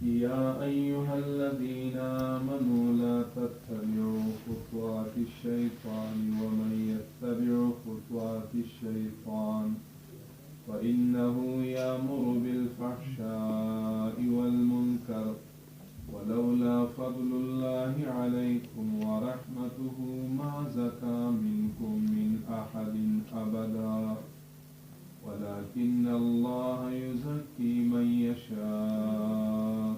يا أيها الذين آمنوا لا تتبعوا خطوات الشيطان ومن يتبع خطوات الشيطان فإنه يأمر بالفحشاء والمنكر ولولا فضل الله عليكم ورحمته ما زكى منكم من أحد أبدا ولكن الله يزكي من يشاء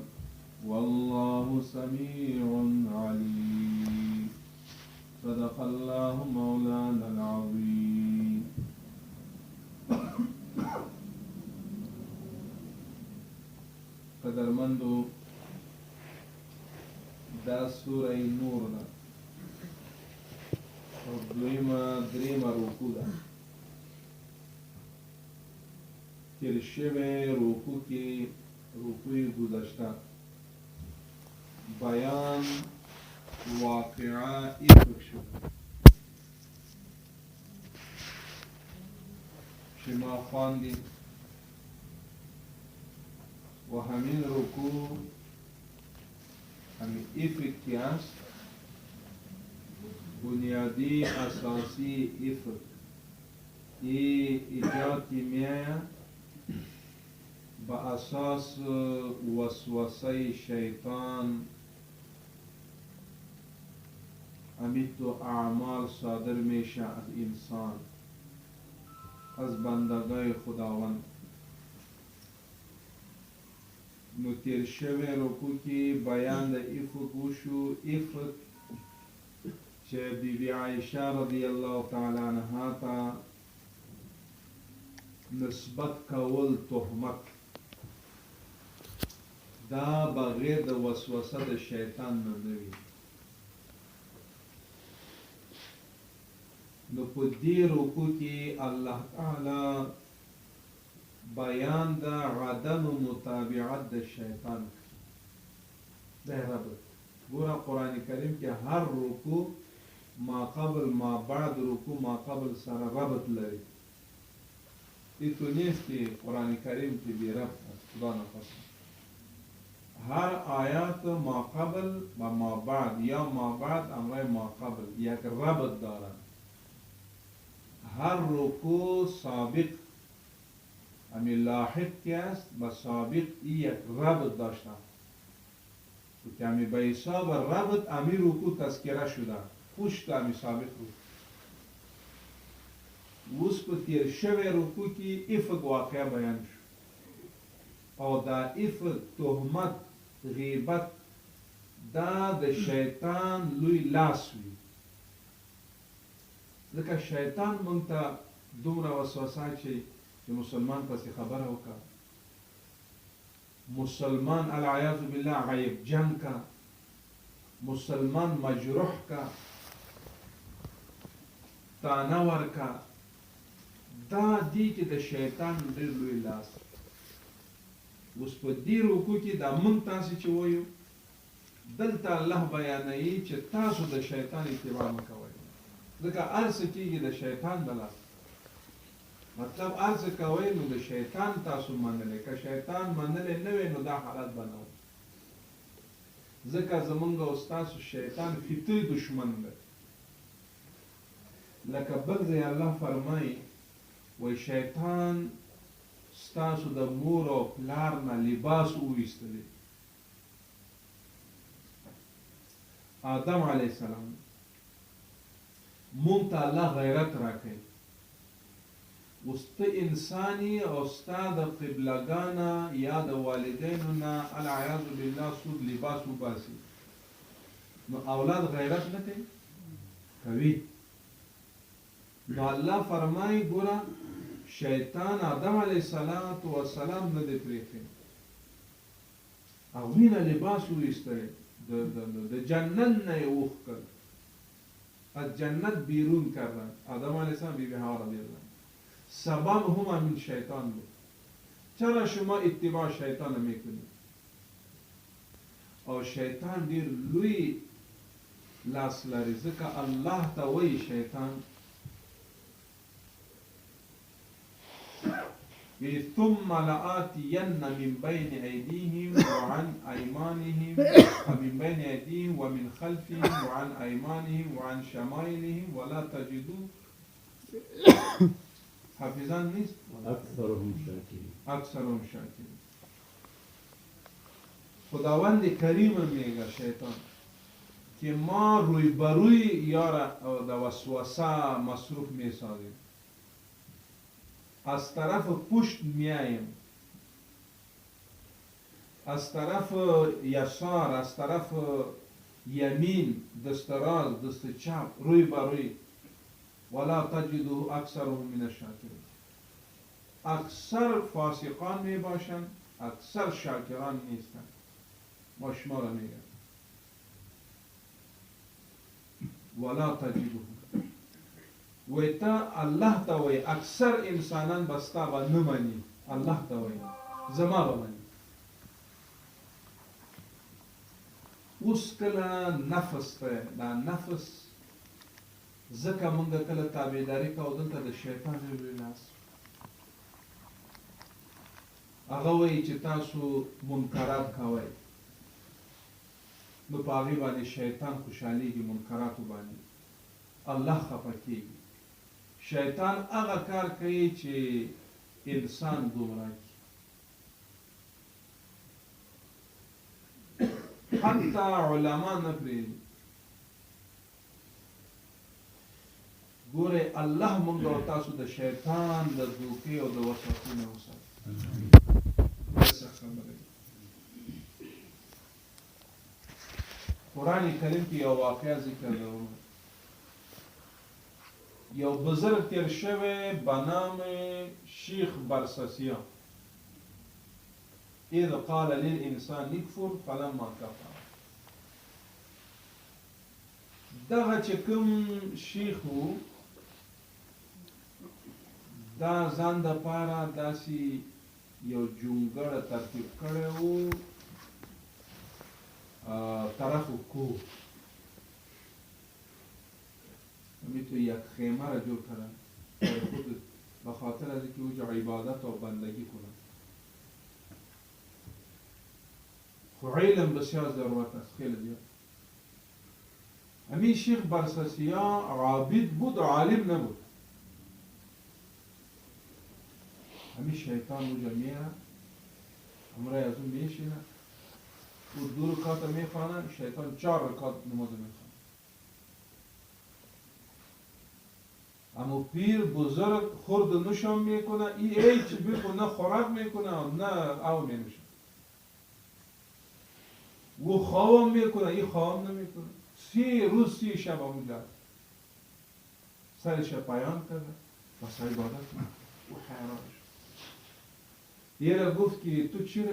والله سميع عليم صدق الله مولانا العظيم. قدرمندو دا سورة نور دا دویمه دریمه رکوع ده. تیر شوه رکوع کی رکوع گذشته بیان واقعه افق شد شما خواندی و همین رکوع همین افق کی است بنیادی اساسی افق ای ایجاد کی میآید با اساس وسوسه شیطان امید تو اعمال صادر میشه از انسان از بندگان خداوند. نو تیر شوه رکوع کی بیان د افق وشو افق چې بیبی عایشه رضی الله تعالی عنها ته نسبت کول تهمت دا بغیر د وسوسه د شیطان نه وي. نو په دې رکوع کې الله تعالی بیان د عدم متابعت د شیطان دا ربط ګوره قرآن کریم کې هر رکوع ما قبل ما بعد رکوع ما قبل سره ربط لري. ایتو نیست که قرآن کریم که بی ربط است خدا نخواست. هر آیات ما قبل و ما بعد یا ما بعد امر ما قبل یک ربط دارد. هر رکوع سابق امی لاحق که است با سابق یک ربط داشته که امی به حساب ربط امی رکوع تذکره شده پشت امی سابق رکوع. اوس په تیر شوی رکوع کې افق واقعه بیان شو او دا افق تهمت غیبت دا د شیطان لوی لاس وي ځکه شیطان موږ ته دومره وسوسه اچوي چې مسلمان پسې خبره وکړه مسلمان العیاذ بالله غیب جنگ کا مسلمان مجروح کا تانه ورکا دا دی چې د شیطان ډېر لوی لاس. اوس په دې رکوع کې دا موږ تاسې چې وایو دلته الله بیانوي چې تاسو د شیطان اتباع مه کوئ ځکه هر څه کېږي د شیطان د لاس مطلب هر څه کوئ نو د شیطان تاسو منلی که شیطان منلی نه وی نو دا حالت به نه و ځکه زمونږ او ستاسو شیطان فطري دشمن دی. لکه بل ځای الله فرمایي وی شیطان ستاسو د مور او پلار نه لباس وویستلی آدم علیه السلام مونږ ته الله غیرت راکوي اوس ته انساني او ستا د قبلګانه یا د والدینو نه العیاذ بالله سود لباس وباسي نو اولاد غیرت نه کوي. نو الله فرمایي ګوره شیطان آدم علیه السلام نه دی پرېښی هغوی نه لباس وایستلی د جنت نه یې اوښ کړ از جنت بیرون کردن آدم علیه السلام بیبی حوا رضی الله سبب هم همین شیطان بود. چرا شما اتباع شیطان میکنید او شیطان ډېر لوی لاس لري ځکه الله ته وایي شیطان ثم لآتين من بين أيديهم وعن أيمانهم ومن بين أيديهم ومن خلفهم وعن أيمانهم وعن شمائلهم ولا تجدوا حافظان نیست اکثرهم شاکرین. خداوند کریم میگه شیطان که ما روی بروی یار در وسوسه مصروف میسازیم، از طرف پشت میاییم، از طرف یسار، از طرف یمین، دست راست، دست چپ، روی بروی. ولا تجدو اکثرهم من الشاکرین. اکثر فاسقان می باشند، اکثر شاکران نیستند. ما شما را میگم ولا تجدو و تا الله تا وی اکثر انسانان بستا و نمانی. الله تا وی زما بمانی. اوس کله نفس ته دا نفس ځکه مونږ کله تابعداري کوو دلته د شیطان لوی لاس هغه وایي چې تاسو منکرات کوئ، نو په هغې باندې شیطان خوشحالیږي، منکراتو باندې الله خفه کېږي. شیطان هغه کار کوي چې انسان ګمراه کړي. حتی علما نه پرېږدي. ګوره الله مونږ او تاسو د شیطان د دوکې او د وسوسې نه وساتي. څه خبره ده. قرآن کریم کې یو واقعه ذکر کوم. یو بزرگ تیر شوی به نام شیخ برساسیان. اذ قال للانسان یکفر فلما کفر. دغه چې کوم شیخ و دا ځان دپاره داسې یو جونګړه ترتیب کړی و طرف کو همی تو یک خیمه را جور کردن خود به خاطر از اینکه اوجا عبادت و بندگی کنن. خو علم بسیار ضرورت است، خیلی زیاد. همین شیخ برساسیا عابد بود و عالم نبود. همین شیطان اوجا میره، امرای از اون میشینه، او 2 رکعت میخوانه، شیطان 4 رکعت نماز میخوانه. اما پیر بزرگ خورد نوشم میکنه، ای هیچ بکن نه خوراک میکنه نه او مینوشه. او خوام میکنه، ای خوام نمیکنه. 3 روز 3 شب اونجا سرش پایان کرده بس عبادت کنه. او حیران شد. یه را گفت که تو چی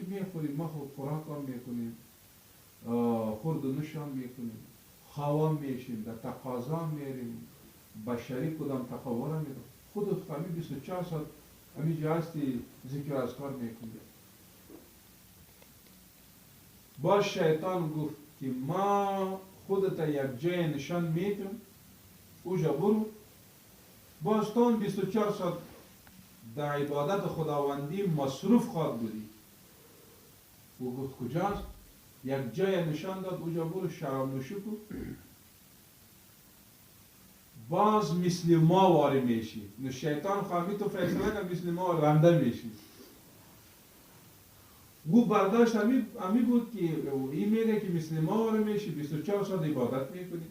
میخوری؟ ما خود خوراک هم میکنیم، خورد و نوش هم میکنیم، خوام میشیم، در تقاضا میریم، بشری کدام تقاور هم میریم. خود فهمی 24 ساعت همین جا هستی ذکر اذکار میکنیم. باز شیطان گفت که ما خودت یک جای نشان میتم، اوجا برو، باز تو 24 ساعت در عبادت خداوندی مصروف خواهد بودی. او گفت کجاست؟ یک جای نشان داد، اوجا برو شراب نوشی کن، باز مثل ما واری میشی. نو شیطان خواهی تو فیصله کن مثل ما رنده میشی. او برداشت همی بود که این میگه که مثل ما واری میشی، 24 ساعت عبادت میکنی.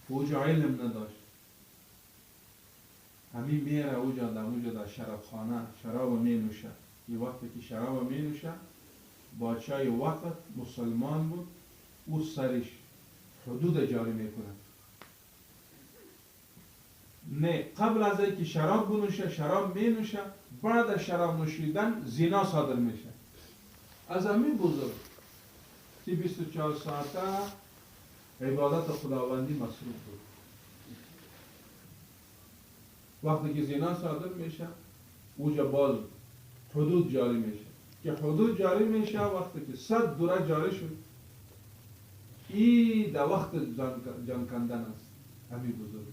اوجا علم نداشت. همین میره اوجا در شرابخانه شراب می نوشه. یه وقتی که شراب می نوشه، بادشاه وقت مسلمان بود، او سرش حدود جاری میکنه. نه قبل از اینکه شراب بنوشه شراب می نوشه، بعد از شراب نوشیدن زنا صادر میشه. از همین بزرگ تی 24 ساعته عبادت خداوندی مصروف بود. وقتی که زنا صادر میشه اوجا باز حدود جاری میشه. که حدود جاری میشه وقتی که 100 دوره جاری شد، این در وقت جان کندن است. همین بزرگ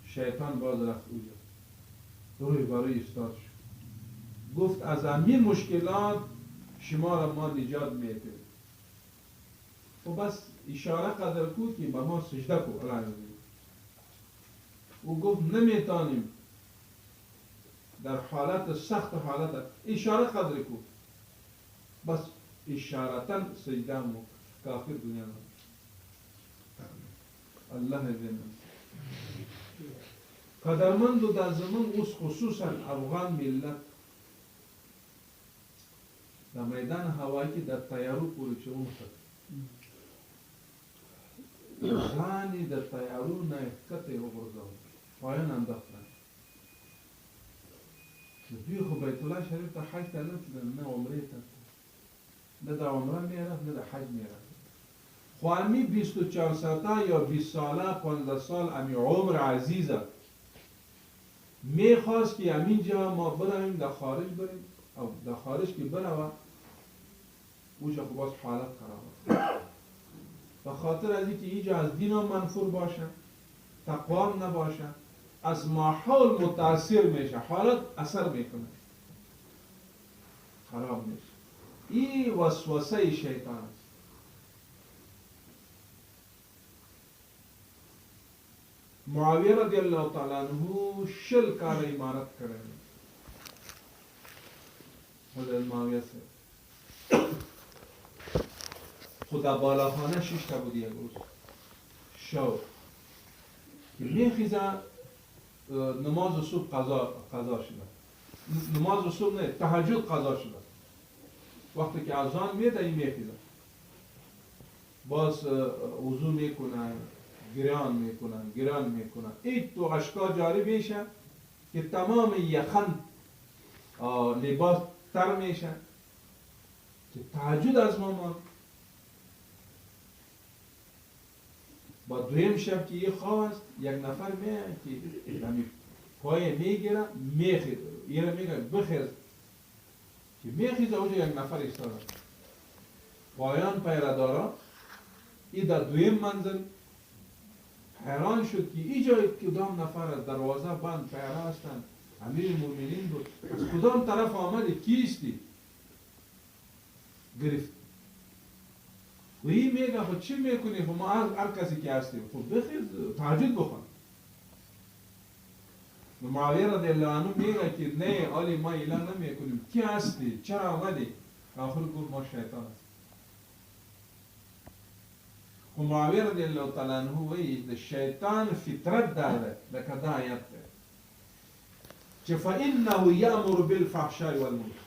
شیطان باز رفت اوجا. روی برای ایستاد شد. گفت از همین مشکلات شما را ما نجات میدیم. و بس اشاره قدر کو که به ما سجده کو. او گفت نمیتانیم در حالت سخت و حالت اشاره قدر کو. بس اشارتا سجده مو کافر دنیا نمید. الله دینم قدرمند و در زمان اوس خصوصا افغان ملت در میدان هوایی که در تیارو پوری چه اون خد زانی در تیارو نهکته و برزاو پایان انداختن دوی خو بیت الله شریف تا حج تا نتیدن نه عمره تا نه در عمره میرفت نه در حج میرفت خو امی 24 ساعته یا 20 ساله 15 سال امی عمر عزیزه میخواست که همینجا ما برویم در خارج بریم او در خارج که برویم اوجا خب باز حالت خراب به خاطر از اینکه اینجا از دین منفور باشه تقوام نباشه از ماحول متاثر میشه حالت اثر میکنه خراب میشه این وسوسه شیطان است معاویه رضی اللہ تعالی عنہ شل کار امارت کرے حضرت معاویه سے خدا بالاخانه 6 تا بود یک روز شو که میخیزه نماز صبح قضا شده نماز صبح نه تهجد قضا شده وقتی که اذان میده این میخیزه باز وضو میکنه گریان میکنن این تو اشکا جاری میشه که تمام یخن لباس تر میشه که تهجد از ما ماند با دویم شب که یه خواه است یک نفر میه که پای میگیره میخیز یه میگه بخیز که میخیزه اونجا یک نفر ایستاده پایان پیردارا این در دویم منزل حیران شد که اینجا کدام نفر از دروازه بند پیره هستند امیر المؤمنین بود از کدام طرف آمده کیستی گرفت و این میگه خود چی میکنی خود ما هر کسی که هستیم خود بخیز تهجد بخون معاویه رضی الله عنه میگه که نه آلی ما اعلان نمیکنیم کی هستی چرا آمدی آخر گفت ما شیطان هست و معاویه رضی اللہ تعالی عنہ وی شیطان فطرت داره لکه دا آیت ده چه فإنه یأمر بالفحشاء والمنکر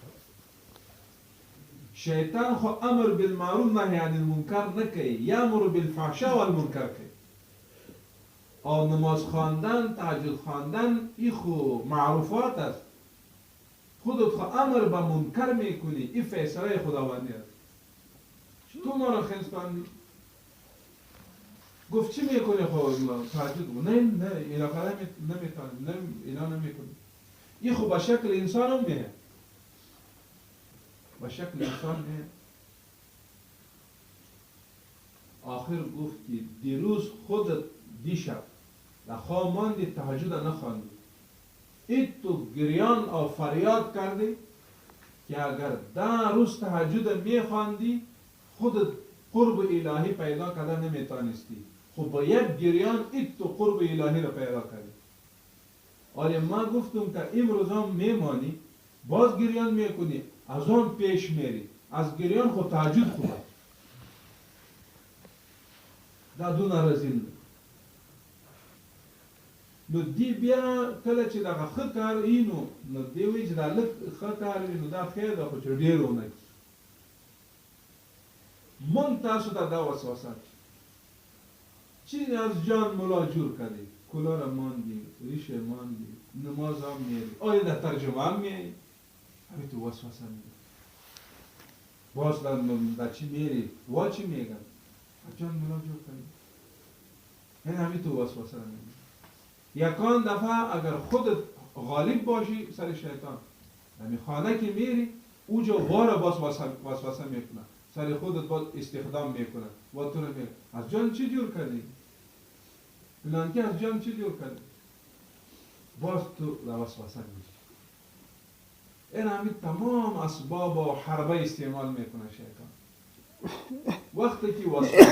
شیطان خو امر بالمعروف نهی عن المنکر نکی یأمر بالفحشاء والمنکر کی او نماز خواندن تهجد خواندن این خو معروفات است خودت خو امر به منکر میکنی این فیصله خداوندی است تو ما را خیستاندی گفت چی میکنی خب تهجد گفت نه اینا کار نمیتونم اینا نمیکنم این خب به شکل انسان هم میه به شکل انسان میه آخر گفت که دیروز خودت دیشب در خواب ماندی تهجد نخواندی این تو گریان و فریاد کردی که اگر 10 روز تهجد میخواندی خودت قرب الهی پیدا کردن نمیتونستی خب با یک گریان این تو قرب الهی را پیدا کردی آلی ما گفتم که امروز هم میمانی باز گریان میکنی از آن پیش میری از گریان خود تهجد خوبه دا دون رزیل نو دی بیا کله چې دغه ښه کار اینو نو دی وی چې دا لږ ښه کار وي نو دا خیر ده خو چې ډېر ونه کړي مونږ تاسو ته دا وسوسه چی از جان ملا جور کردی کلا را ماندی ریش ماندی نماز هم میری آیا در ترجمه هم میری همین تو وسوسه میده باز در چی میری وا چی میگن جان ملا جور کردی این همین تو وسوسه میده یکان دفعه اگر خودت غالب باشی سر شیطان یعنی خانه که میری اوجا واره باز وسوسه میکنه سر خودت باز استخدام میکنه و تو رو میگه از جان چی جور کردی؟ فلان که از جان چی جور کردی؟ باز تو در وسوسه میشی. این همین تمام اسباب و حربه استعمال میکنه شیطان. وقتی که وسوسه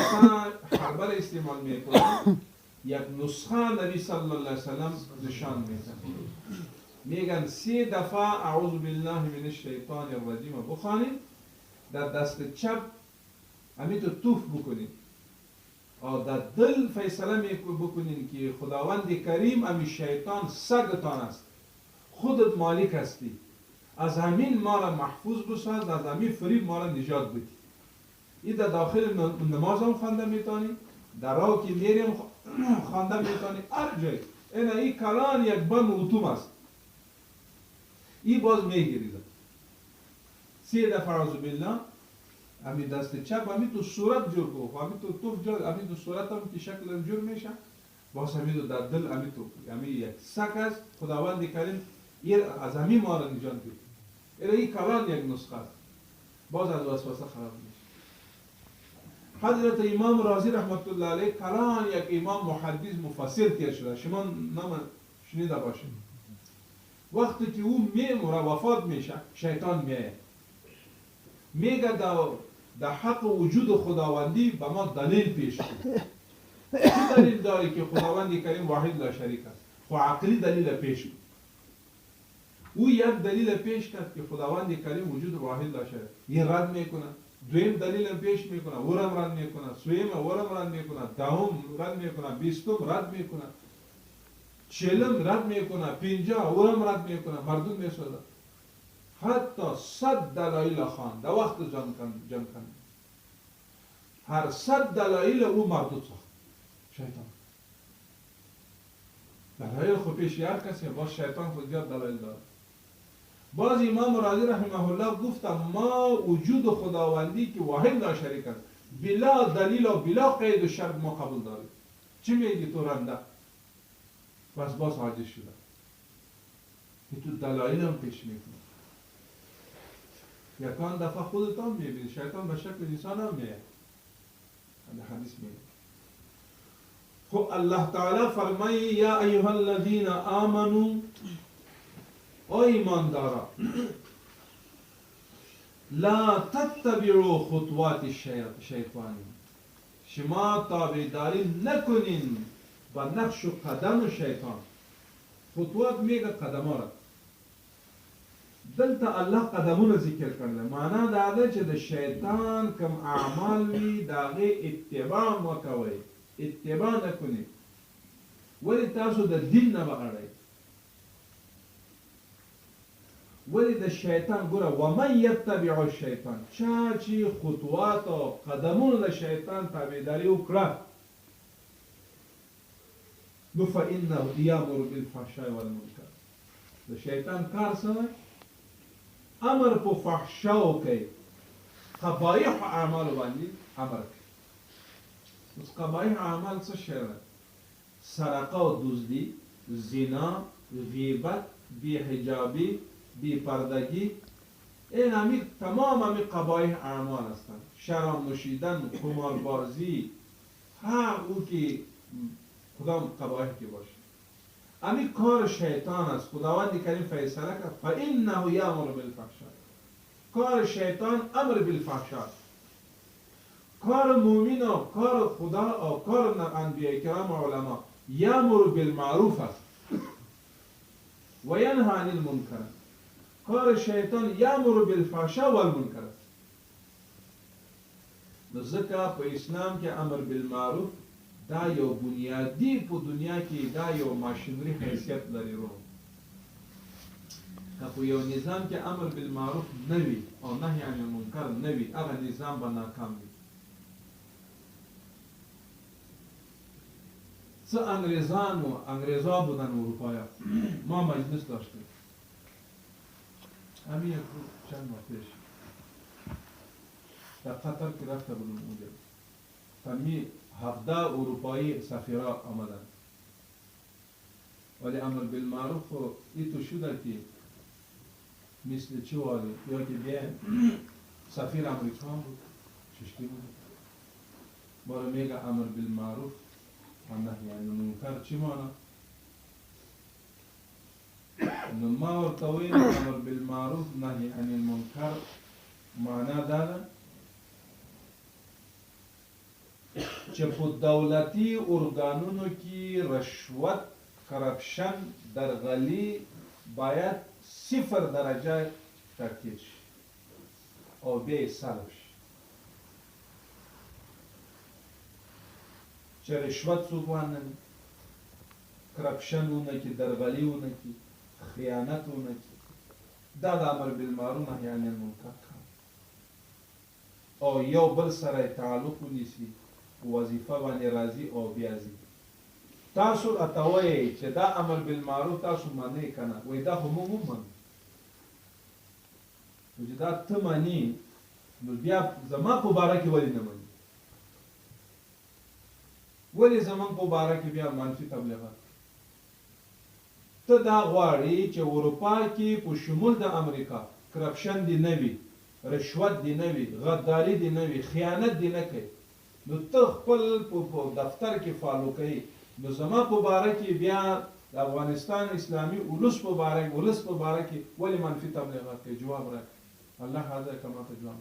حربه استعمال میکنه، یک نسخه نبی صلی الله علیه وسلم نشان میده. میگن 3 دفعه اعوذ بالله من الشیطان الرجیم بخوانید، در دست چپ همین تو توف بکنید، در دل فیصله بکنید که خداوند کریم همین شیطان سگتان است، خودت مالک هستی، از همین ما را محفوظ بساز، از همین فریب ما را نجات بدی. این در داخل نماز هم خوانده میتونی، در راه که میریم خوانده میتونی، هر جای. این کلان یک بم اتوم است. این باز میگیرید 3 دفعه اعوذ بالله، همین دست چپ همین تو صورت جور کو، همین تو توف جور، همین تو صورت هم که شکل جور میشه، باز همین تو در دل همین تو، همین یک سک است، خداوند کریم از همین ما را نجات بدی. این کلان یک نسخه است، باز از وسوسه خراب میشه. حضرت امام رازی رحمت الله علیه کلان یک امام محدث مفسر تیر شده، شما نام شنیده باشید. وقتی که او میموره وفات میشه، شیطان میگه در حق وجود خداوندی به ما دلیل پیش کن. چه دلیل داری که خداوند کریم واحد لا شریک است؟ خو عقلی دلیل پیش کن. او یک دلیل پیش کرد که خداوند کریم وجود واحد لا شریک، یه رد میکنه. دویم دلیل پیش میکنه، ورم رد میکنه، سویم ورم رد میکنه، دهم رد میکنه، 20م رد میکنه، 40م رد میکنه، 50 ورم رد میکنه، مردم میسوزه. حتی 100 دلایل خواند، در وقت جمع کن. هر 100 دلایل او مردود ساخت شیطان. دلایل خود پیش هر کسی، باز شیطان خود زیاد دلایل داره. باز امام رازی رحمه الله گفت ما وجود خداوندی که واحد لا شریک است، بلا دلیل و بلا قید و شرط ما قبول داریم. چی میگی تو رنده؟ بس باز حاجز شده که تو دلایل هم پیش میکنی. یکان دفعه خودت هم میبینی شیطان به شکل انسان هم میاد. حدیث میگه. خب الله تعالی فرمایی یا ایها الذین آمنوا، او ایمان دارا، لا تتبعوا خطوات شیطان، شما تابعداری نکنین با نقش و قدم شیطان. خطوات میگه قدم را. دلتا الله قدمون ذکر کرده، معنی داده چه ده شیطان کم اعمال وی داغه اتباع مکوی، اتباع نکنی، ولی تاسو ده دین نبغړی. ولی ده شیطان گوره ومن یتبع الشیطان، چا چی خطوات و قدمون ده شیطان تابعداری وکړه، نو فإنه یامر بالفحشاء والمنکر. ده شیطان کار سره امر په فحشاو کوي، قبایح اعمال باندې امر کوي. اوس قبایح اعمال څه شی ده؟ سرقه و دزدی، زنا، غیبت، بی حجابی، بی پردگی، این همی تمام همی قبایح اعمال هستند. شراب نوشیدن، قماربازی، هر او که کدام قبایح که باشه، امی کار شیطان است. خداوند کریم فیصله کرد فإنه یأمر بالفحشاء، کار شیطان امر بالفحشاء. کار مومن و کار خدا و کار انبیاء کرام و علما یأمر بالمعروف است و ینهی عن المنکر. کار شیطان یأمر بالفحشاء والمنکر است. ځکه په اسلام کې امر بالمعروف دا یو بنیادی په دنیا کې دا یو ماشینری حیثیت لري. رو که په یو نظام کې امر بالمعروف نه وي او نهی عن المنکر نه وي، هغه نظام به ناکام وي. څه انگریزا بودن اروپایا، ما مجلس داشتیم همین چند ماه پیش در قطر که رفته بودم اونجا، فهمی 17 اروپایی سفیرا آمدن، ولی امر بالمعروف ای تو شده که مثل چه والی یا که بیاین سفیر امریکان بود چشتی بود بارا میگه امر بالمعروف و نهی عن المنکر چی مانا؟ نو ما ورته ویل امر بالمعروف نهي عن المنکر معنا دا ده چې په دولتي ارګانونو کې رشوت کرپشن درغلي باید 0 درجه تاکید شي او بیا یې سلب شي چې رشوت څوک وانه کرپشن ونه کې درغلي ونه کې خیانت ونه کې دا د امر بالمعروف نهي عن المنکر او یو بل سره تعلق ونیسي وظیفه باندې راځي او بیا ځي تاسو اتوي چې دا امر بالمعروف تاسو معنی کنه وای دا هم ومن چې دا ته معنی نو بیا زما په باره کې ولې نه مانی ولې زمون په باره کې بیا منفي تبلیغات ته دا غواړي چې اروپا کې په شمول د امریکا کرپشن دی نه وي رشوت دی نه وي غداري دی نه وي خیانت دی نه کوي نو ته خپل په دفتر کې فالو کوي نو زما په باره کې بیا د افغانستان اسلامي ولس په باره کې ولې منفي تبلیغات کوي جواب راکړه الله حاضر کما ته جواب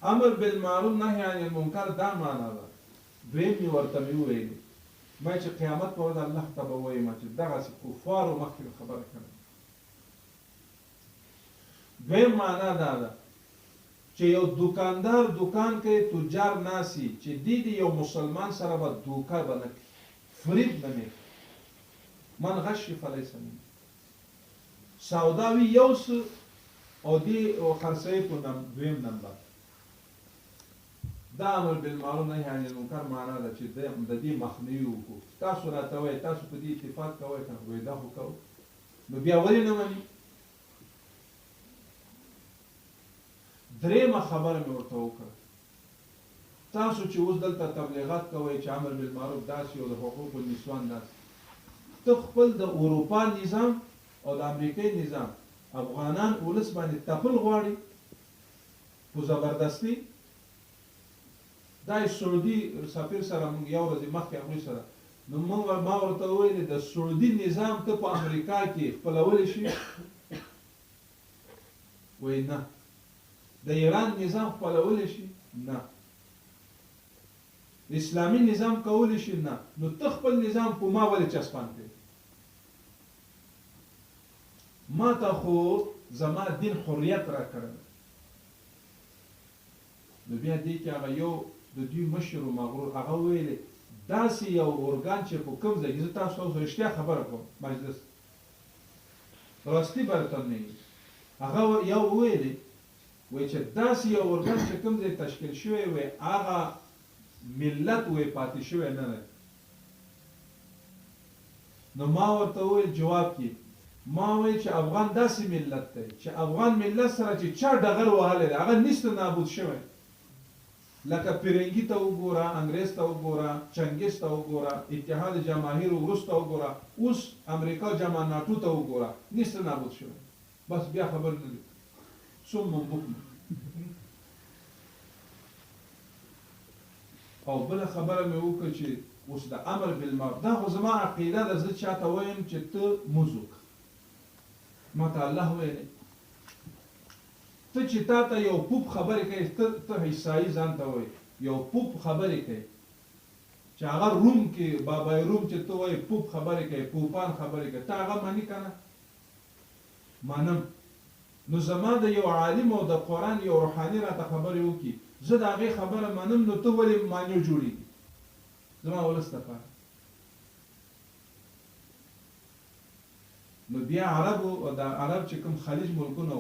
امر بالمعروف نهي عن المنکر دا معنا ده دویم یې ورته مې وویلې ما چې قیامت په ورځ الله ته به وایم چې دغسې کفارو مخکې خبره کړې دویم معنا دا ده چې یو دکاندار دکان کوي تجار ناسي چې دی یو مسلمان سره به دوکه به نه کوي فریب به نه من غش فلیس مني سوداوي یو څه او دی خرڅوي په دویم نمبر دا امر بالمعروف نهي عن المنکر معنا ده چې د دې مخنیوي وکړو تاسو راته وایئ تاسو په دې اتفاق کوئ که وایي دا خو کوو نو بیا ولې نه مني درېیمه خبره مې ورته وکړه تاسو چې اوس دلته تبلیغات کوئ چې امر بالمعروف داسې او د حقوق النسوان داسې ته خپل د اروپا نظام او د امریکای نظام افغانان ولس باندې تپل غواړي په زبردستي دا سعودي سفیر سره موږ یو ورځ مخکې هغوی سره نو ما ورته وویلې د سعودي نظام ته په امریکا کې خپلولی شي وایي نه د ایران نظام خپلولی شي نه اسلامي نظام کولی شي نه نو ته خپل نظام په ما ولې چسپان کوي ما ته خو زما دین حریت را کړی نو بیا دې کې هغه یو د دوی مشر و مغرور هغه ویلې داسې یو ارګان چې په کوم ځای کې زه تاسو ته رښتیا خبره کوم مجلس راستي برتن نه هغه یو ویلې وایي چې داسې یو ارګان چې کوم ځای تشکیل شوی وي هغه ملت وی پاتې شوی نه دی نو ما ورته وویل جواب کې ما وایي چې افغان داسې ملت دی چې افغان ملت سره چې چا ډغر وهلی دی هغه نیسته نابود شوی لکه پیرنګي ته وګوره انګریز ته وګوره چنګیز ته وګوره اتحاد جماهیر وروسته وګوره اوس امریکا جمع ناټو ته وګوره نیسته نابود شوی بس بیا خبر نه دی صم بکم او بله خبره مې وکړه چې اوس د امر بالمعروف دا خو زما عقیده ده زه چاته وایم چې ته مونځ وکړه ما ته الله ویلی ته چې تا ته یو پوپ خبرې کوي ته عیسایي ځان ته وایي یو پوپ خبرې کوي چې هغه روم کې بابای روم چې ته وایي پوپ خبرې کوي پوپان خبرې کوي ته هغه مني که نه منم نو زما د یو عالم او د قرآن یو روحاني راته خبرې وکړي زه د هغې خبره منم نو ته ولې مانیو جوړېږي زما ولس دپاره نو بیا عربو د عرب چې کوم خلیج ملکونه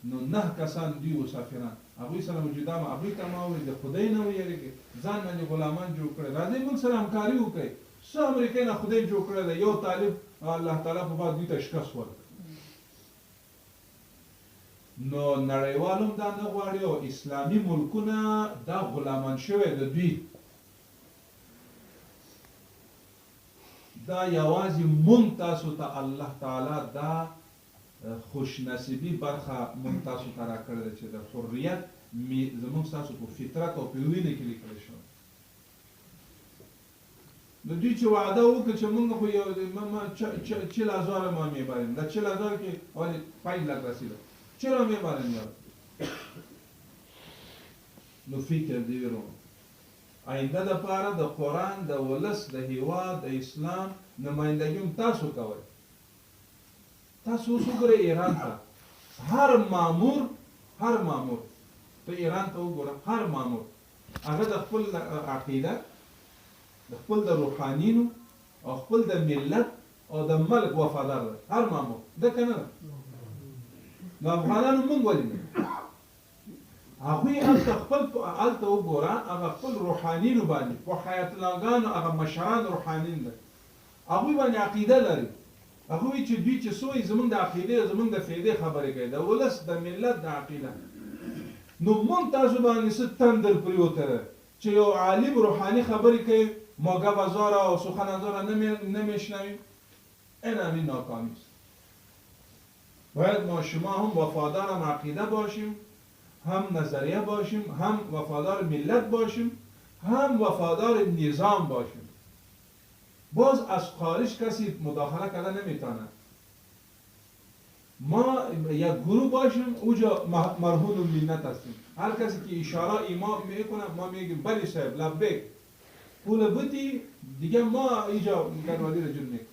نو 9 کسان دوی و سفیران هغوی سره موجوده وه هغوی ته ما وویل د خدای نه ویرېږئ ځان باندې غلامان جوړ کړئ راځئ موږ سره همکاري وکړئ څه امریکې نه خدای جوړ کړی دی یو طالب الله تعالی په بعد دوی ته شکست ورکړ نو نړیوال هم دا نه غواړي او اسلامي ملکونه دا غلامان شوی د دوی دا یوازې مونږ تاسو ته الله تعالی دا خوشنصیبي برخه مونږ تاسو ته راکړې ده چې د حریت زموږ ستاسو په فطرت او په وینه کې لیکلی شوی نو دوی چې وعده وکړه چې موږ خو یو 40,000 ما میبریم در 40,000 کې حالی 5 لک رسیده چرا میبریم یاد نو فکر دی ورو آینده د پاره د قرآن د ولس د هیواد د اسلام نمایندګي تاسو کوئ تاسو اوس وګورئ ایران ته هر مامور ته ایران ته وګوره هر مامور هغه د خپل عقیده د خپل د روحانینو او خپل د ملت او د ملک وفادار دی هر مامور ده که نه نو افغانانو موږ ولې نه هغوی هلته خپل هلته وګوره هغه خپل روحانینو باندې په حیات اللهګانو هغه مشران روحانین دی هغوی باندې عقیده لري هغوی چې دوی چې سوی زمونږ د عقیدې او زمونږ د فایدې خبرې کوي د ولس د ملت د عقیده نو مونږ تاسو باندې څه تندر پریوته ده چې یو عالم روحاني خبرې کوي موږه بازاره او سخن ازاره نمیشنویم این همین ناکامی است باید ما شما هم وفادار هم عقیده باشیم هم نظریه باشیم هم وفادار ملت باشیم هم وفادار نظام باشیم باز از خارج کسی مداخله کرده نمیتونه ما یک گروه باشیم اونجا مرهون المنت هستیم هر کسی که اشاره ایمان میکنه ما میگیم بلی صاحب لبیک پول بودی دیگه ما اینجا گنوالی رو جور میکنیم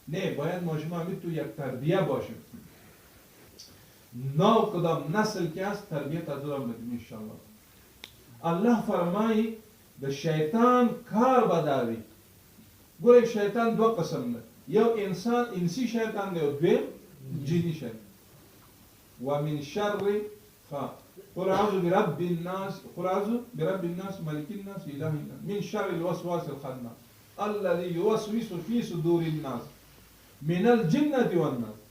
نه باید ما شما همین تو یک تربیه باشیم نو کدام نسل که هست تربیت از دورم بدیم انشاءالله الله فرمایی به شیطان کار بداوی گوره شیطان دو قسم ده یو انسان انسی شیطان ده و دویم جنی شیطان و من شر قل اعوذ برب الناس قل اعوذ برب الناس ملك الناس اله الناس من شر الوسواس الخناس الذي يوسوس في صدور الناس من الجنة والناس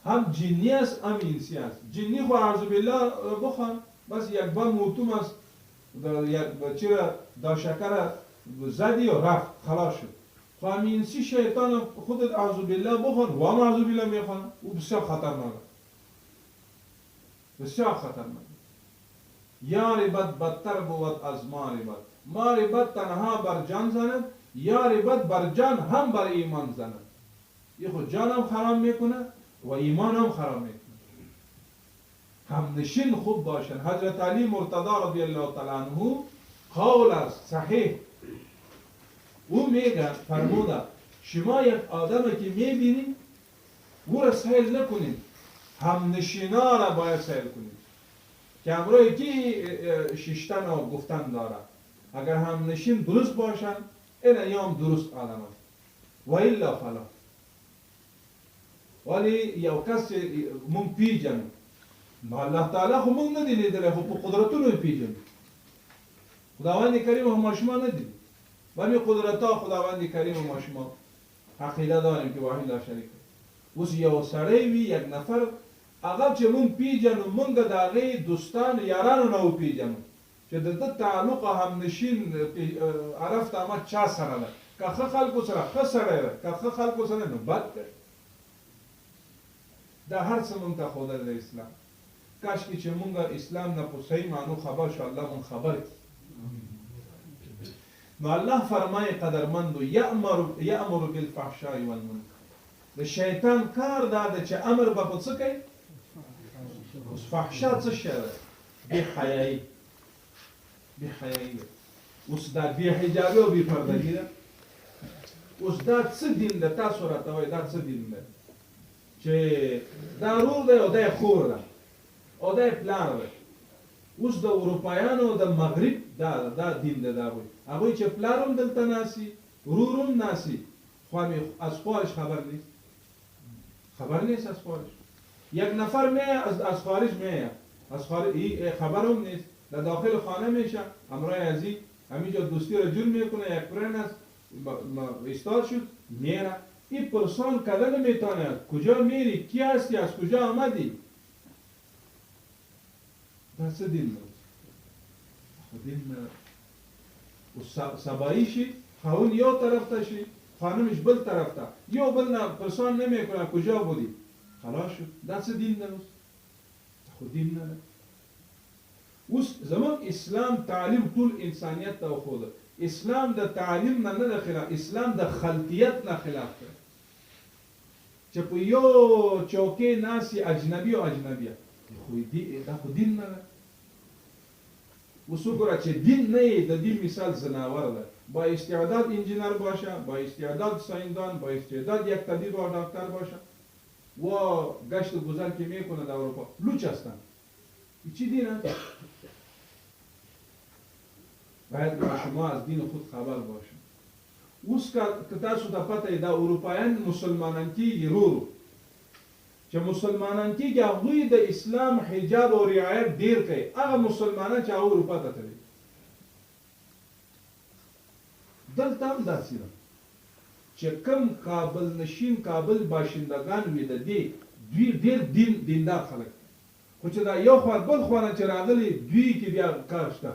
هم جنی است هم انسی است جنی خو اعوذ بالله بخوان بس یک بار موتوم است چرا دا شکر زدی و رفت خلاص شد خو هم انسی شیطان خودت اعوذ بالله بخوان و هم اعوذ بالله میخوان او بسیار خطرناک بسیار خطرناک یا ربط بدتر بود از ما ربط ما ربط تنها بر جان زند یا ربط بر جان هم بر ایمان زند یه خود جان هم خراب میکنه و ایمان هم خراب میکنه همنشین خوب باشن حضرت علی مرتضی رضی الله تعالی عنه قول است صحیح او میگه فرموده شما یک آدم که میبینید او را سیل نکنید همنشینا را باید سیل کنید که امروی کی ششتن و گفتن داره اگر همنشین درست باشن این ایام درست آدم است و الا فلا ولی یو کس مونږ پیژنو الله تعالی خو مونږ نه دی لیدلی خو په قدرتونو پیژنو خداوند کریم هم ما شما نه دیدی ولی قدرتها خداوند کریم هم ما شما عقیده داریم که واحد لا شریک اوس یو سړی وي یک نفر هغه چې مونږ پیژنو مونږ د هغې دوستانو یارانو نه وپیژنو چې د ده تعلق همنشین عرفت آمد چا سره ده که ښه خلکو سره ښه سړی ده که ښه خلکو سره نو بد دی دا هر څه مونږ ته ښودلی د اسلام کاشکې چې مونږ اسلام نه په صحیح معنو خبر شو الله مونږ خبر کړي نو الله فرمایي قدرمندو یأمر بالفحشاء والمنکر د شیطان کار دا ده چې امر به په څه کوي اوس فحشا څه شی ده بېحیایي بېحیایي ده اوس دا بېحجابي او بېپردګي ده اوس دا څه دین ده تاسو راته وایئ دا څه دین ده چې دا رور دی او دا یې خور ده او دا یې پلار ده اوس د اروپایانو د مغرب دا دین ده د هغوی هغوی چې پلار هم دلته ناسي ورور هم ناسي خو از خارج خبر نیست خبر نیست از خارج یک نفر میه از خارج میه از خارج خبر هم نیست در داخل خانه میشه امرای ازی همینجا دوستی را جور میکنه یک پرین است استاد شد میره این پرسان کده نمیتانه کجا میری کی هستی از کجا آمدی دست دین دین و سباییشی خون یو طرف تا شی خانمش بل طرف تا یو بل نه پرسان نمیکنه کجا بودی خلاص شد دست دین نه خود دین نه اوس زمان اسلام تعلیم ټول انسانیت ته خوده اسلام د تعلیم نه نه خلاف، اسلام د خلطیت نه خلاف دی چې په یو چوکۍ ناسي اجنبي او اجنبیه دا خو دین نه ده. اوس وګوره چې دین نه یې د دین مثال زناور ده، با استعداد انجینر باشه، با استعداد سایندان، با استعداد یک طبیب و دکتر باشه و گشت و گذر که میکنه در اروپا لوچ هستن. چی دینه؟ باید شما از دین خود خبر باشید. اوس که تاسو ته پته دا اروپایان مسلمانان کیږي رو چې مسلمانان کیږي هغوی د اسلام حجاب او رعایت ډیر کوي، هغه مسلمانان چې اروپا ته تللي دلته هم داسې ده چې کوم کابل نشین کابل باشندگان وي د دې دوی ډیر دیندار خلک، خو چې دا یو خوا بل خوا نه چې راغلي دوی کې بیا کار شته.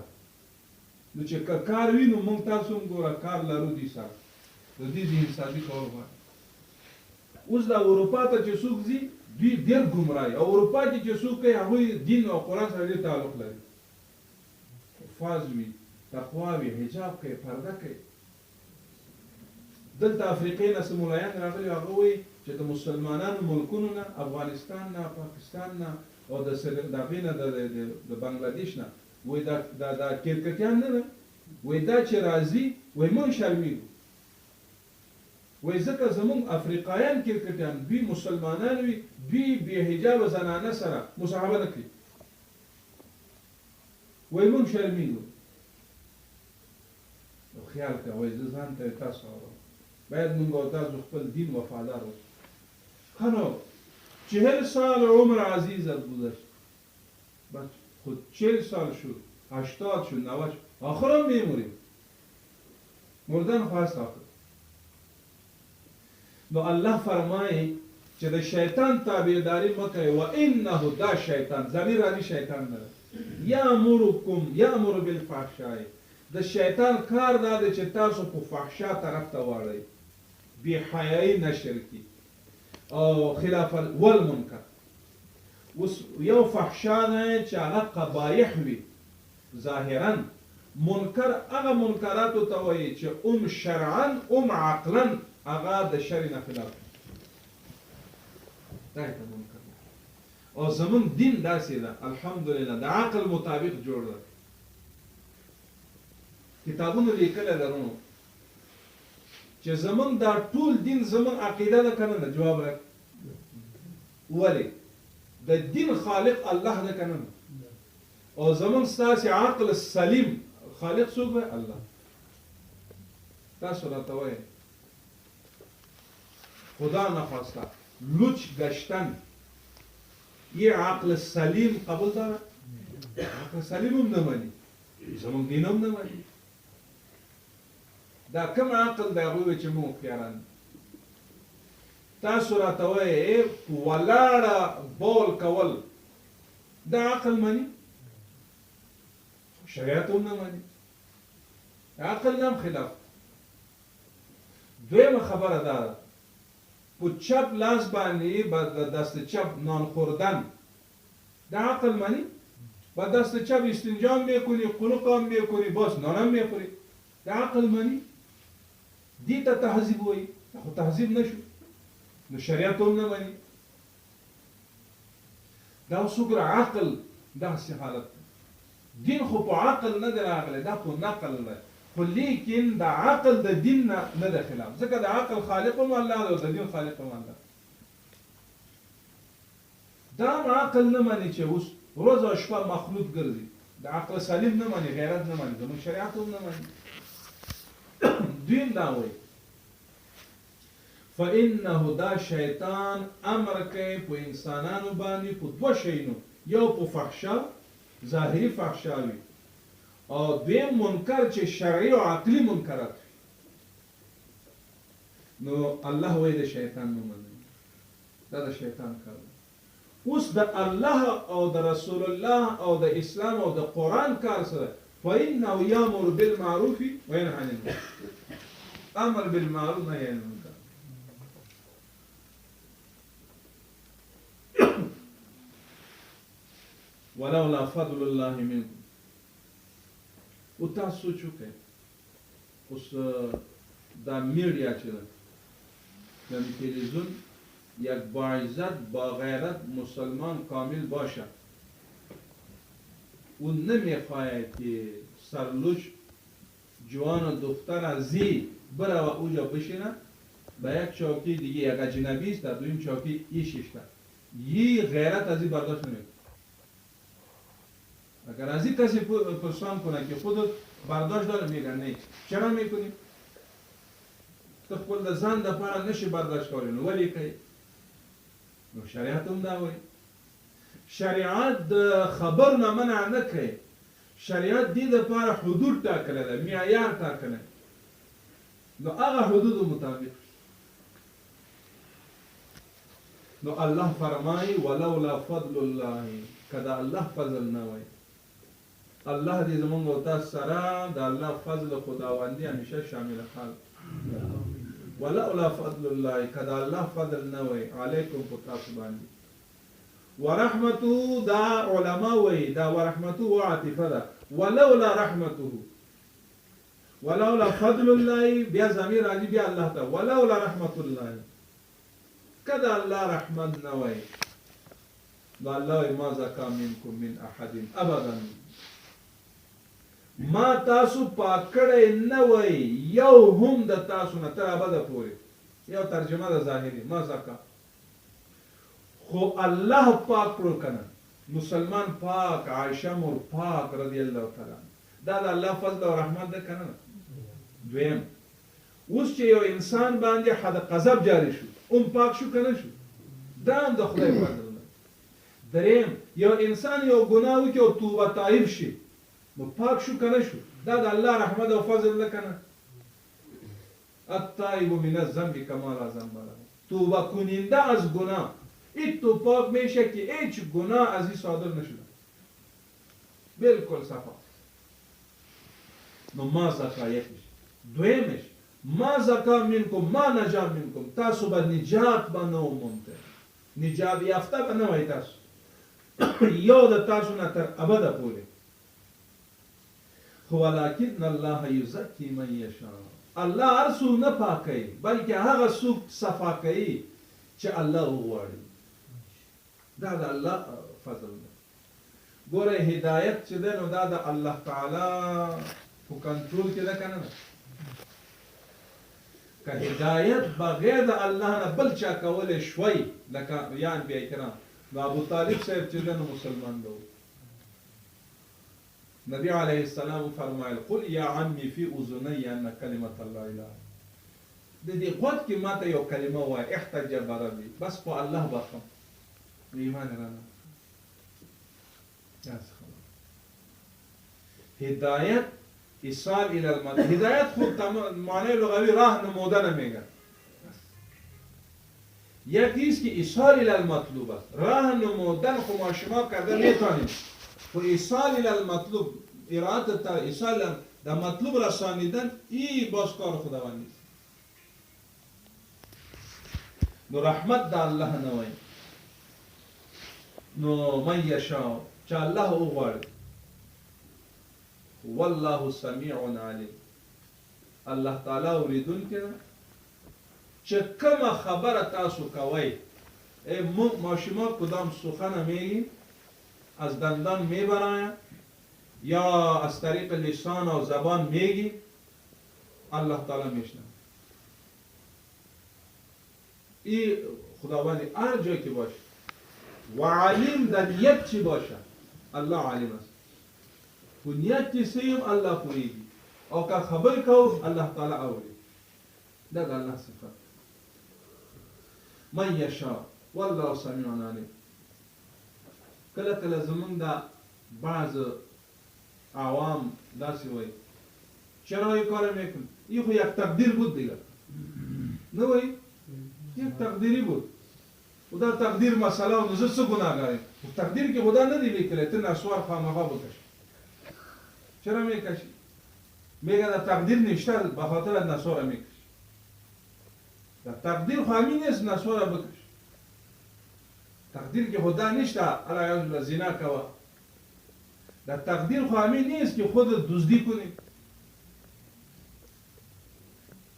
نو چې کار وي نو موږ تاسو هم ګوره کار لرو دي سره د دې ذهنسازي کول غواړي. اوس دا اروپا ته چې څوک ځي دوی ډېر ګمراهي، او اروپا کې چې څوک کوي هغوی دین او قرآن سره ډېر تعلق لري، حفاظ وي، تقوا وي، حجاب کوي، پرده کوي. دلته افریقې نه څه ملایان راغلي هغه وایي چې د مسلمانانو ملکونو نه، افغانستان نه، پاکستان نه او د هغې نه د بنګلادیش نه وایي دا کرکټیان نه ده، وایي دا چې راځي وایي موږ شرمېږو، وایي ځکه زموږ افریقایان کرکټیان دوی مسلمانان وي، دوی بې حجابه زنانه سره مصاحبه نه کوي، وایي موږ شرمېږو. نو خیال کوه وایي زه ځان ته تاسو اورم، باید موږ او تاسو خپل دین وفادار اوسو. ښه نو 40 سال عمر عزیزت گذشت، بس خود 40 سال شد، 80 شد، 90 شد، آخر هم میموریم، مردن خواست آخر. نو الله فرمایي چې د شیطان تابعداري مه کوئ، و انه دا شیطان ضمیر راځي شیطان نه یامر بالفحشاء، د شیطان کار دا دی چې تاسو په فحشا طرف ته واړئ، بې حیایي نشر کړي او خلاف والمنکر. اوس یو فحشا دی چې هغه قبایح وي ظاهرا، منکر هغه منکراتو ته وایي چې شرعا عقلا هغه د شرع نه خلاف دا ته منکر. او زمون دین داسې ده الحمدلله د عقل مطابق جوړ ده. کتابونو لیکلی لرو چې زمون دا ټول دین زمون عقیده ده که نه ده؟ جواب راک. ولې؟ د دین خالق الله ده که نه ده؟ او زمون ستاسې عقل سلیم خالق څوک دی؟ الله. تاسو راته وایئ خدا نخواسته لوچ گشتن یه عقل سلیم قبول داره؟ عقل سلیم هم نمانی، زمان دین هم نمانی. دا کم عقل دا غوی چې مو خیاران تاسو راته وایئ ولاړه بول کول دا عقل مني؟ شریعت هم نمانی، عقل نام خلاف. دویمه خبره دا ده په چپ لاس باندې با دست چپ نان خوردن دا عقل منی؟ با دست چپ استنجا هم میکنی، قلق هم میکنی، باز نان هم میخوری، دا عقل منی؟ دی تا تهذیب وی، خو تهذیب نشو، نو شریعت هم نمانی. دا سوگر عقل دا سی حالت دین خو په عقل نه دی راغلی، دا په نقل دی، خو لیکن د عقل د دین نه ده خلاف، ځکه د عقل خالق هم الله ده او د دین خالق هم الله. دا عقل نه مانی چې اوس روز او شپه مخلوط ګرځي، د عقل سلیم نه مانی، غیرت نه مانی، زموږ شریعت هم نه مانی. دین دا وایي فانه دا شیطان امر کوي په انسانانو باندې په دوه شیانو، یو په فحشا ظاهري فحشا وي، او دویم منکر چې شرعي او عقلي منکرات. نو الله وایي د شیطان نه منئ، دا د شیطان کار دی. اوس د الله او د رسول الله او د اسلام او د قرآن کار سره فإنه یامر بالمعروف وینهی عن المنکر، امر بالمعروف نهی عن المنکر. ولولا فضل الله منکم. و تاسو سوچ وکړئ اوس دا میډیا چې ده یعنی تلویزیون یک باعزت با غیرت مسلمان کامل باشه اون نمیخواهد که سرلوش جوان دختر ازی بره و اوجا بشینه به یک چوکی دیگه یک اجنبی است در دویم چوکی ایش است یه غیرت ازی برداشت نمیکنه اگر ازی کسی پرسان کنه که خودت برداشت داره میگن نه چرا میکنی؟ تو خپل ځان د پاره نشي برداشت کولی نو ولې کوي نو شریعت هم دا وایي شریعت د خبر نه منع نه کوي شریعت دې دپاره حدود ټاکلی ده معیار ټاکلی نو هغه حدودو مطابق نو الله فرمایي ولولا فضل الله که د الله فضل نه وای الله دې زمونږ او تاسو سره د الله فضل خداوندي همیشه شامل حال ولولا فضل الله که د الله فضل نه وای علیکم په تاسو باندې ورحمته دا علما وای دا ورحمته عاطفه ده ولولا رحمته ولولا فضل الله بیا ضمیر راځي بیا الله ته ولولا رحمت الله کدا الله رحمت نه وای دا الله ما زکا منکم من احد ابدا ما تاسو پاکړې نه وای یو هم د تاسو نه تر ابد پورې یو ترجمه ده ظاهري ما زکا خو الله پاک کړو کنه مسلمان پاک عائشہ مور پاک رضی الله تعالی دا د الله فضل او رحمت ده کنه دویم اوس چې یو انسان باندې حد غضب جاری شو پاک شو کنه شو دا هم د خدای فضل ده دریم یو انسان یو ګناه وکړي او توبه تائب شي نو پاک شو کنه شو دا د الله رحمت او فضل ده کنه التائب من الذنب کما لا ذنب له توبه کننده از گناه این تو پاک میشه که هیچ گناه از این صادر نشده بالکل صفا نو ما زکا یکیش دویمش ما زکا منکم ما نجا منکم تاسو به نجات به نو مونته نجات یافته به نوی تاسو یو د تاسو نه تر ابده پورې خو ولکن الله یزکی من یشاء الله هر څوک نه پاکوي بلکې هغه څوک صفا کوي چې الله وغواړي دا د الله فضل ده ګوره هدایت چې ده نو دا د الله تعالی په کنټرول کې ده کنه که هدایت بغیر د الله نه بل چا کولی شوی لکه یا انبیا کرام نو ابو طالب صاحب چې ده نو مسلمان ده نبی علیه السلام فرمایل قل یا عمی فی اذنی ان کلمت الله اله د دې غوږ کې ماته یو کلمه وای احتج بربی بس په الله بخم ایمان رانا هدایت ایصال الى المطلوب هدایت خود معنی لغوی راه نمودن میگه یکیست که ایصال الى المطلوب است راه نمودن خو ما شما کرده میتونید خو ایصال الى المطلوب ارادت تا ایصال در مطلوب رسانیدن ای باز کار خداوندی نو رحمت دا الله نوای نو من یشاء چې الله وغواړي والله سمیع علیم الله تعالی اوریدونکی ده چې کومه خبره تاسو کوئ ما شما کدام سخن میگیم از دندان میبرایم یا از طریق لسان و زبان میگیم الله تعالی میشنوه این خداوندی هر جایی که باشه و علیم در نیت چی باشه الله علیم است و نیت چی سیم الله پویدی او که خبر کو الله تعالی اولی دا الله صفت من یشاء والله سمیع علیم کله کله زمون دا بعض عوام داسی وای چرا این کار میکن این خو یک تقدیر بود دیگه نه وای یک تقدیری بود و دا تقدیر مسئله و نزد سو گناهگاریم و تقدیر که خدا ندی لیکله تو نسوار خامخا بکش چرا میکشی؟ میگه دا تقدیر نشته بخاطر نسوار میکش دا تقدیر خواهی نیست نسوار بکش تقدیر که خدا نشته علیه زنا کوا دا تقدیر خواهی نیست که خود دزدی کنی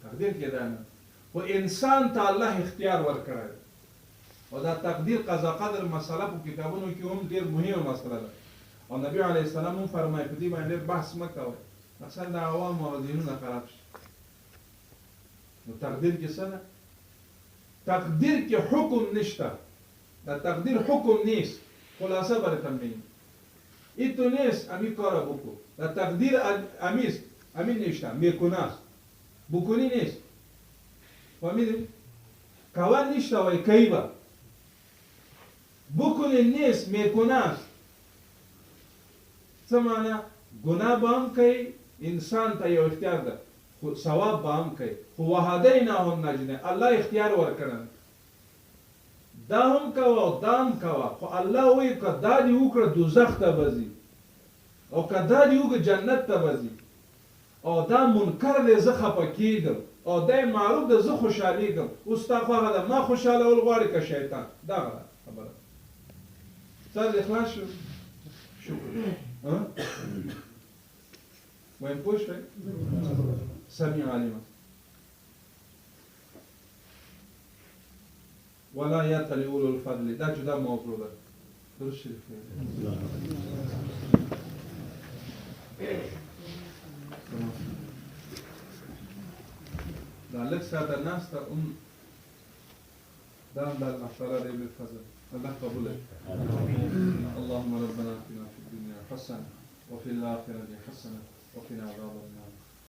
تقدیر کې دا نه خو انسان ته الله اختیار ورکړی او دا تقدیر قضا قدر مسله په کتابونو کې هم ډېر مهمه مسله ده او نبی علیه السلام هم فرمایي په دې باندې ډېر بحث مه کوئ مثلا د عوامو او ذهنونه خراب شي نو تقدیر کې څه ده تقدیر کې حکم نشته دا تقدیر حکم نیست خلاصه براتون میگم این تو نیست امی کارا بکن در تقدیر امیست امی نیشته میکناست بکنی نیست فهمیدی؟ کوا نیشته وی کی با بکنی نیست میکناست څه معنی گناه با هم کوي انسان ته یو اختیار ده خو ثواب با هم کوي خو وهدیناهم نجدین الله اختیار ورکړن دا هم کوه دا هم کوه خو الله وایي که دا دې وکړه دوزخ ته به ځي او که دا دې وکړه جنت ته به ځي او دا منکر دی زه خفه کېږم او دا معروف دی زه خوشحالېږم اوس ستا خوښه ده ما خوشحالول غواړې که شیطان دغه ده خبره سر دې خلاص شو شکر وایم پوه شوې سمیع علیم ولا یأتل اولو الفضل دا جدا موضوع ده درست شریف دا لږ ساعته ناسته دا هم د الله تعالی دی بالفضل الله قبول اللهم ربنا اتنا في الدنيا حسنه وفي الاخره حسنه وقنا عذاب النار